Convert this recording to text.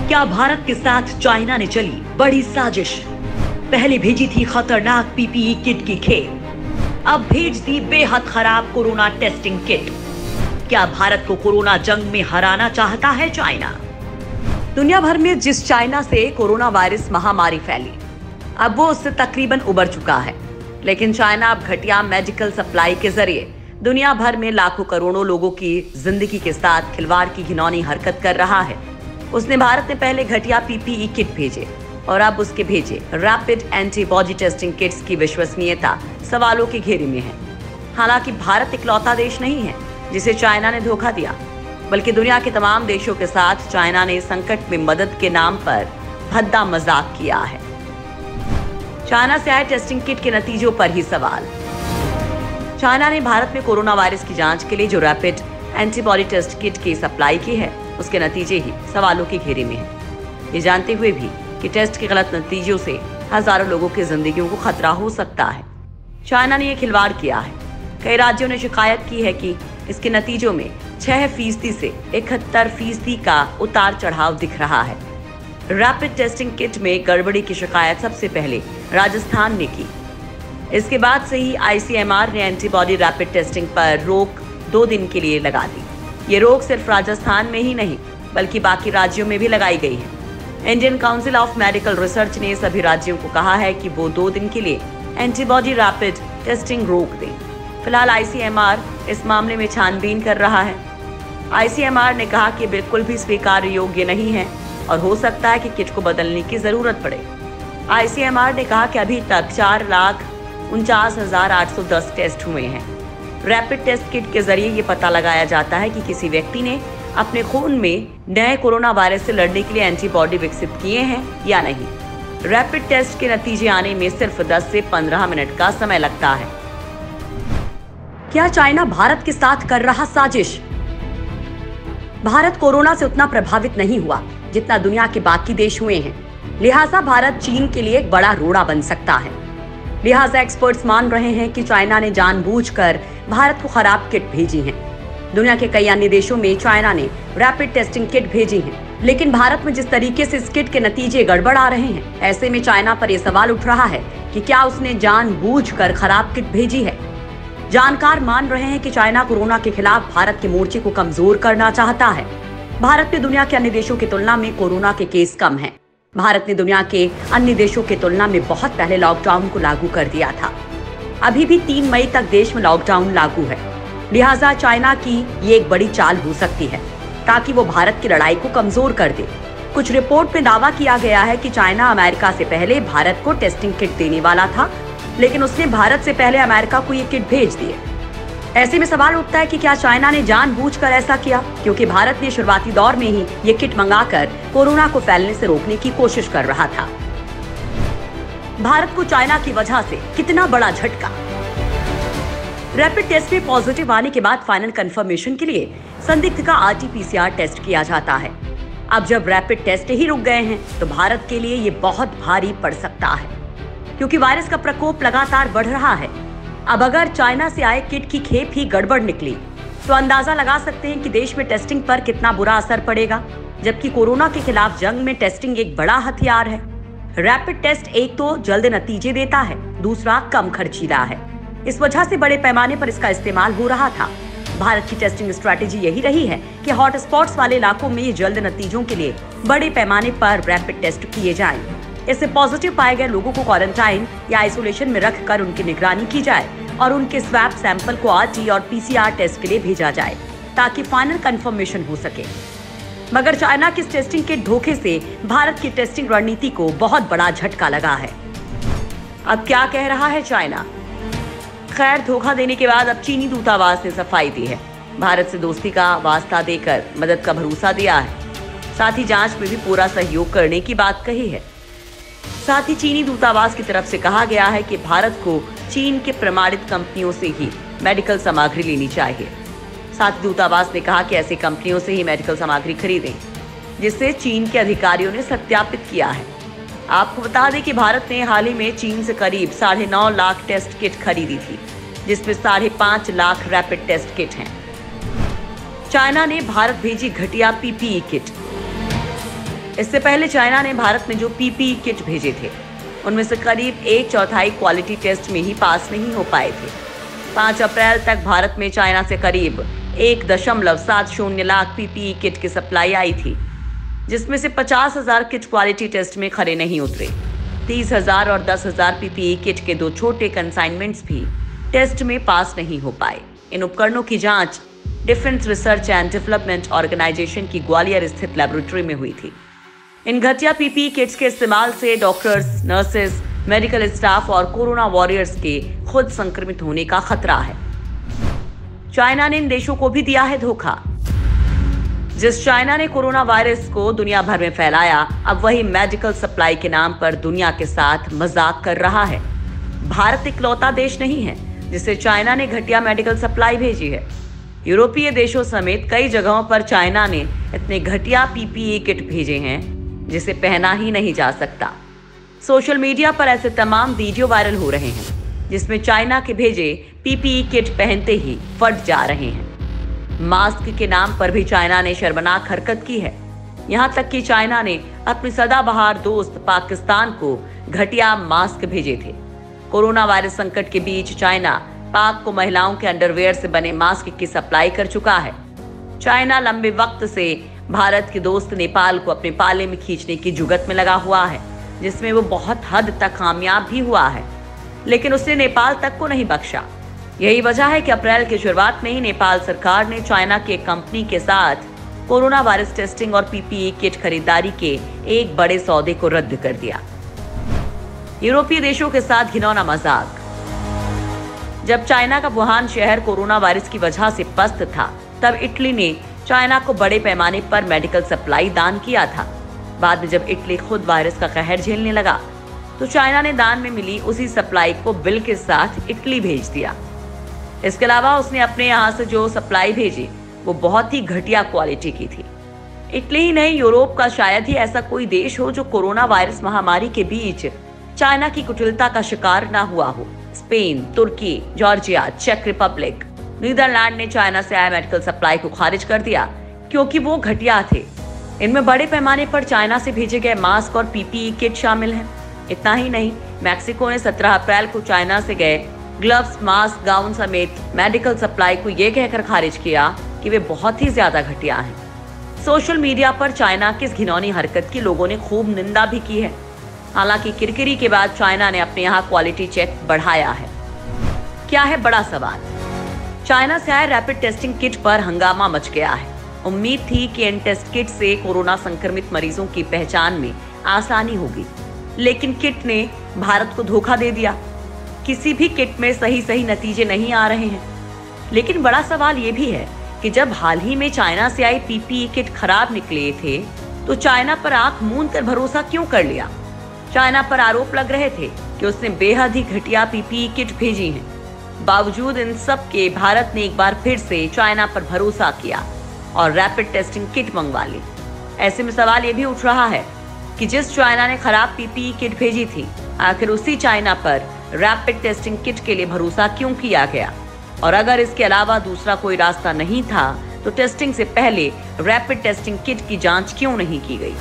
क्या भारत के साथ चाइना ने चली बड़ी साजिश? पहले भेजी थी खतरनाक पीपीई किट की खेप, अब भेज दी बेहद खराब कोरोना टेस्टिंग किट। क्या भारत को कोरोना जंग में हराना चाहता है चाइना? दुनिया भर में जिस चाइना से कोरोना वायरस महामारी फैली, अब वो उससे तकरीबन उबर चुका है। लेकिन चाइना अब घटिया मेडिकल सप्लाई के जरिए दुनिया भर में लाखों करोड़ों लोगों की जिंदगी के साथ खिलवाड़ की घिनौनी हरकत कर रहा है। उसने भारत में पहले घटिया पीपीई किट भेजे और अब उसके भेजे रैपिड एंटीबॉडी टेस्टिंग किट्स की विश्वसनीयता सवालों के घेरे में है। हालांकि भारत इकलौता देश नहीं है जिसे चाइना ने धोखा दिया, बल्कि दुनिया के तमाम देशों के साथ चाइना ने संकट में मदद के नाम पर भद्दा मजाक किया है। चाइना से आए टेस्टिंग किट के नतीजों पर ही सवाल। चाइना ने भारत में कोरोना वायरस की जांच के लिए जो रैपिड एंटीबॉडी टेस्ट किट की सप्लाई की है, उसके नतीजे ही सवालों के घेरे में हैं। ये जानते हुए भी कि टेस्ट के गलत नतीजों से हजारों लोगों की जिंदगियों को खतरा हो सकता है, चाइना ने यह खिलवाड़ किया है। कई राज्यों ने शिकायत की है कि इसके नतीजों में 6% से 71% का उतार चढ़ाव दिख रहा है। रैपिड टेस्टिंग किट में गड़बड़ी की शिकायत सबसे पहले राजस्थान ने की। इसके बाद से ही आईसीएमआर ने एंटीबॉडी रैपिड टेस्टिंग पर रोक 2 दिन के लिए लगा दी। ये रोक सिर्फ राजस्थान में ही नहीं बल्कि बाकी राज्यों में भी लगाई गई है। Indian council of medical research ने सभी राज्यों को कहा है कि वो 2 दिन के लिए एंटीबॉडी रैपिड टेस्टिंग रोक दें। फिलहाल आईसीएमआर इस मामले में छानबीन कर रहा है। आईसीएमआर ने कहा कि बिल्कुल भी स्वीकार योग्य नहीं है और हो सकता है कि किट को बदलने की जरूरत पड़े। आईसीएमआर ने कहा कि अभी तक 4,49,810 टेस्ट हुए हैं। रैपिड टेस्ट किट के जरिए ये पता लगाया जाता है कि किसी व्यक्ति ने अपने खून में नए कोरोना वायरस से लड़ने के लिए एंटीबॉडी विकसित किए हैं या नहीं। रैपिड टेस्ट के नतीजे आने में सिर्फ 10 से 15 मिनट का समय लगता है। क्या चाइना भारत के साथ कर रहा साजिश? भारत कोरोना से उतना प्रभावित नहीं हुआ जितना दुनिया के बाकी देश हुए हैं, लिहाजा भारत चीन के लिए एक बड़ा रोड़ा बन सकता है। लिहाजा एक्सपर्ट्स मान रहे हैं कि चाइना ने जानबूझकर भारत को खराब किट भेजी है। दुनिया के कई अन्य देशों में चाइना ने रैपिड टेस्टिंग किट भेजी है, लेकिन भारत में जिस तरीके से इस किट के नतीजे गड़बड़ आ रहे हैं, ऐसे में चाइना पर यह सवाल उठ रहा है कि क्या उसने जानबूझकर खराब किट भेजी है। जानकार मान रहे हैं कि चाइना कोरोना के खिलाफ भारत के मोर्चे को कमजोर करना चाहता है। भारत में दुनिया के अन्य देशों की तुलना में कोरोना के केस कम हैं। भारत ने दुनिया के अन्य देशों की तुलना में बहुत पहले लॉकडाउन को लागू कर दिया था। अभी भी 3 मई तक देश में लॉकडाउन लागू है। लिहाजा चाइना की ये एक बड़ी चाल हो सकती है ताकि वो भारत की लड़ाई को कमजोर कर दे। कुछ रिपोर्ट में दावा किया गया है कि चाइना अमेरिका से पहले भारत को टेस्टिंग किट देने वाला था, लेकिन उसने भारत से पहले अमेरिका को ये किट भेज दिए। ऐसे में सवाल उठता है कि क्या चाइना ने जानबूझकर ऐसा किया, क्योंकि भारत ने शुरुआती दौर में ही ये किट मंगाकर कोरोना को फैलने से रोकने की कोशिश कर रहा था। भारत को चाइना की वजह से कितना बड़ा झटका। रैपिड टेस्ट में पॉजिटिव आने के बाद फाइनल कंफर्मेशन के लिए संदिग्ध का आरटी-पीसीआर टेस्ट किया जाता है। अब जब रैपिड टेस्ट ही रुक गए हैं तो भारत के लिए ये बहुत भारी पड़ सकता है, क्योंकि वायरस का प्रकोप लगातार बढ़ रहा है। अब अगर चाइना से आए किट की खेप ही गड़बड़ निकली तो अंदाजा लगा सकते हैं कि देश में टेस्टिंग पर कितना बुरा असर पड़ेगा। जबकि कोरोना के खिलाफ जंग में टेस्टिंग एक बड़ा हथियार है। रैपिड टेस्ट एक तो जल्द नतीजे देता है, दूसरा कम खर्चीला है। इस वजह से बड़े पैमाने पर इसका इस्तेमाल हो रहा था। भारत की टेस्टिंग स्ट्रैटेजी यही रही है कि हॉटस्पॉट्स वाले इलाकों में ये जल्द नतीजों के लिए बड़े पैमाने पर रैपिड टेस्ट किए जाएं। इससे पॉजिटिव पाए गए लोगों को क्वारंटाइन या आइसोलेशन में रखकर उनकी निगरानी की जाए और उनके स्वैब सैंपल को आरटी और पीसीआर टेस्ट के लिए भेजा जाए ताकि फाइनल कंफर्मेशन हो सके। मगर चाइना की टेस्टिंग के धोखे से भारत की टेस्टिंग रणनीति को बहुत बड़ा झटका लगा है। अब क्या कह रहा है चाइना? खैर, धोखा देने के बाद अब चीनी दूतावास ने सफाई दी है। भारत से दोस्ती का वास्ता देकर मदद का भरोसा दिया है। साथ ही जांच में भी पूरा सहयोग करने की बात कही है। साथ ही चीनी दूतावास की तरफ से कहा गया है कि भारत को चीन के प्रमाणित कंपनियों से ही मेडिकल सामग्री लेनी चाहिए। साथ ही दूतावास ने कहा कि ऐसी कंपनियों से ही मेडिकल सामग्री खरीदें, जिसे चीन के अधिकारियों ने सत्यापित किया है। आपको बता दें कि भारत ने हाल ही में चीन से करीब 9.5 लाख टेस्ट किट खरीदी थी, जिसमें 5.5 लाख रैपिड टेस्ट किट हैं। चाइना ने भारत भेजी घटिया पीपीई किट। इससे पहले चाइना ने भारत में जो पीपीई किट भेजे थे उनमें से करीब 1/4 क्वालिटी टेस्ट में ही पास नहीं हो पाए थे। 5 अप्रैल तक भारत में चाइना से करीब 1.70 लाख पीपीई किट की सप्लाई आई थी, जिसमें से 50,000 किट क्वालिटी टेस्ट में खरे नहीं उतरे। 30,000 और 10,000 पीपीई किट के 2 छोटे कंसाइनमेंट्स भी टेस्ट में पास नहीं हो पाए। इन उपकरणों की जांच defence research and development organisation की ग्वालियर स्थित लेबोरेटरी में हुई थी। इन घटिया पीपीई किट्स के इस्तेमाल से डॉक्टर्स, नर्सेज, मेडिकल स्टाफ और कोरोना वॉरियर्स के खुद संक्रमित होने का खतरा है। चाइना ने इन देशों को भी दिया है धोखा। जिस चाइना ने कोरोना वायरस को दुनिया भर में फैलाया, अब वही मेडिकल सप्लाई के नाम पर दुनिया के साथ मजाक कर रहा है। भारत इकलौता देश नहीं है जिसे चाइना ने घटिया मेडिकल सप्लाई भेजी है। यूरोपीय देशों समेत कई जगहों पर चाइना ने इतने घटिया पीपीई किट भेजे हैं जिसे पहना ही नहीं जा सकता। सोशल मीडिया पर ऐसे तमाम वीडियो वायरल हो रहे हैं जिसमें चाइना के भेजे पीपीई किट पहनते ही फट जा रहे हैं। मास्क के नाम पर भी चाइना ने शर्मनाक हरकत की है। यहां तक कि चाइना ने अपने सदाबहार दोस्त पाकिस्तान को घटिया मास्क भेजे थे। कोरोना वायरस संकट के बीच चाइना पाक को महिलाओं के अंडरवेयर से बने मास्क की सप्लाई कर चुका है। चाइना लंबे वक्त से भारत के दोस्त नेपाल को अपने पाले में खींचने की जुगत में लगा हुआ है, जिसमें वो बहुत हद तक कामयाब भी हुआ है, लेकिन उसने नेपाल तक को नहीं बख्शा। यही वजह है कि अप्रैल की शुरुआत में ही नेपाल सरकार ने चाइना की एक कंपनी के साथ कोरोना वायरस टेस्टिंग और पीपीई किट खरीदारी के एक बड़े सौदे को रद्द कर दिया। यूरोपीय देशों के साथ घिनौना मजाक। जब चाइना का वुहान शहर कोरोना वायरस की वजह से पस्त था, तब इटली ने चाइना को बड़े पैमाने पर मेडिकल सप्लाई दान किया था। बाद में जब इटली खुद वायरस का कहर झेलने लगा, तो चाइना ने दान में मिली उसी सप्लाई को बिल के साथ इटली भेज दिया। इसके अलावा उसने अपने यहाँ से जो सप्लाई भेजी वो बहुत ही घटिया क्वालिटी की थी। इटली ही नहीं, यूरोप का शायद ही ऐसा कोई देश हो जो कोरोना वायरस महामारी के बीच चाइना की कुटिलता का शिकार ना हुआ हो। स्पेन, तुर्की, जॉर्जिया, चेक रिपब्लिक, नीदरलैंड ने चाइना से आए मेडिकल सप्लाई को खारिज कर दिया क्योंकि वो घटिया थे। इनमें बड़े पैमाने पर चाइना से भेजे गए मास्क और पीपीई किट शामिल हैं। इतना ही नहीं, मैक्सिको ने 17 अप्रैल को चाइना से गए ग्लव्स, मास्क, गाउन समेत मेडिकल सप्लाई को ये कहकर खारिज किया कि वे बहुत ही ज्यादा घटिया हैं। सोशल मीडिया पर चाइना की इस घिनौनी हरकत की लोगों ने खूब निंदा भी की है। हालांकि किरकिरी के बाद चाइना ने अपने यहाँ क्वालिटी चेक बढ़ाया है। क्या है बड़ा सवाल? चाइना से आए रैपिड टेस्टिंग किट पर हंगामा मच गया है। उम्मीद थी कि इन टेस्ट किट से कोरोना संक्रमित मरीजों की पहचान में आसानी होगी, लेकिन किट ने भारत को धोखा दे दिया। किसी भी किट में सही नतीजे नहीं आ रहे हैं। लेकिन बड़ा सवाल ये भी है कि जब हाल ही में चाइना से आई पीपीई किट खराब निकले थे, तो चाइना पर आंख मूंद कर भरोसा क्यों कर लिया? चाइना पर आरोप लग रहे थे कि उसने बेहद ही घटिया पीपीई किट भेजी हैं। बावजूद इन सब के भारत ने एक बार फिर से चाइना पर भरोसा किया और रैपिड टेस्टिंग किट मंगवा ली। ऐसे में सवाल ये भी उठ रहा है कि जिस चाइना ने खराब पीपीई किट भेजी थी, आखिर उसी चाइना पर रैपिड टेस्टिंग किट के लिए भरोसा क्यों किया गया? और अगर इसके अलावा दूसरा कोई रास्ता नहीं था, तो टेस्टिंग से पहले रैपिड टेस्टिंग किट की जांच क्यों नहीं की गई?